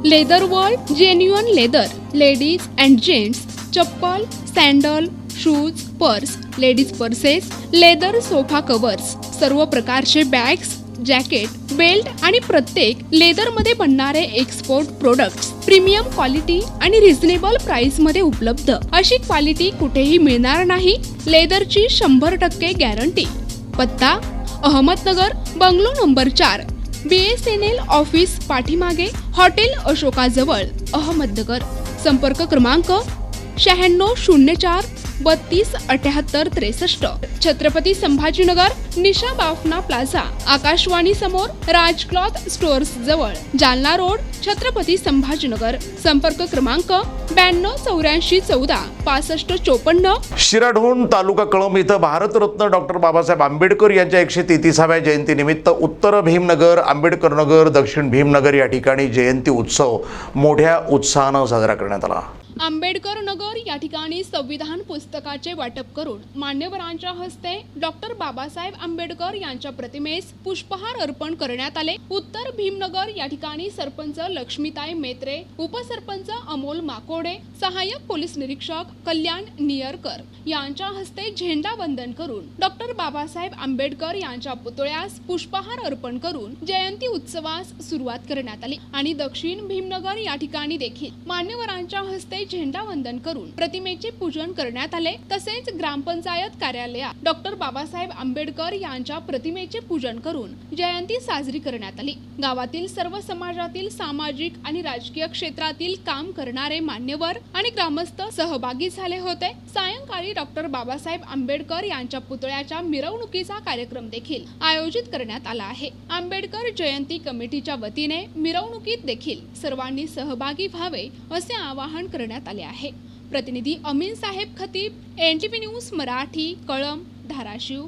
Leather world genuine leather ladies and gents chappal, sandal, shoes, purse, ladies purses, leather sofa covers, सर्व प्रकारचे bags, jacket, belt आणि प्रत्येक लेदरमध्ये बनणारे एक्सपोर्ट प्रोडक्ट्स प्रीमियम क्वालिटी आणि reasonable price मध्ये उपलब्ध। अशी क्वालिटी कुठेही मिळणार नाही। लेदरची 100% गॅरंटी। पत्ता Ahmednagar, bungalow number 4, BSNL office पाठीमागे, हॉटेल अशोकाजवळ, अहमदनगर। संपर्क क्रमांक 9604 32 78 63। छत्रपती संभाजीनगर, निशा बाफना प्लाझा, आकाशवाणी समोर, राज क्लॉथ स्टोअर्स जवळ, जालना रोड, छत्रपती संभाजीनगर। संपर्क क्रमांक 92 84 14 65 54। शिराढोण तालुका कळंब इथं भारतरत्न डॉक्टर बाबासाहेब आंबेडकर यांच्या 133व्या जयंतीनिमित्त उत्तर भीमनगर, आंबेडकर नगर, दक्षिण भीमनगर या ठिकाणी जयंती उत्सव मोठ्या उत्साहानं साजरा करण्यात आला। आंबेडकर नगर या ठिकाणी संविधान पुस्तकाचे वाटप करून मान्यवरांच्या हस्ते डॉक्टर बाबासाहेब आंबेडकर यांच्या प्रतिमेस पुष्पहार अर्पण करण्यात आले। उत्तर भीमनगर या ठिकाणी सरपंच लक्ष्मीताई मेत्रे, उपसरपंच अमोल माकोडे, सहाय्यक पोलीस निरीक्षक कल्याण नियरकर यांच्या हस्ते झेंडा वंदन करून डॉक्टर बाबासाहेब आंबेडकर यांच्या पुतळ्यास पुष्पहार अर्पण करून जयंती उत्सवास सुरुवात करण्यात आली। आणि दक्षिण भीमनगर या ठिकाणी देखील मान्यवरांच्या हस्ते झेंडा वंदन करून प्रतिमेचे पूजन करण्यात आले। तसेच ग्रामपंचायत कार्यालयात डॉक्टर बाबासाहेब आंबेडकर यांच्या प्रतिमेचे पूजन करून जयंती साजरी करण्यात आली। गावातील सर्व समाजातील सामाजिक आणि राजकीय क्षेत्रातील काम करणारे मान्यवर आणि ग्रामस्थ सहभागी झाले होते। सायंकाळी डॉक्टर बाबासाहेब आंबेडकर यांच्या पुतळ्याच्या मिरवणुकीचा कार्यक्रम देखील आयोजित करण्यात आला आहे। आंबेडकर जयंती कमिटीच्या वतीने मिरवणुकीत देखील सर्वांनी सहभागी व्हावे असे आवाहन करण्यात आले आहे। प्रतिनिधी अमीन साहेब खतीब, NTV न्यूज मराठी, कळंब, धाराशिव।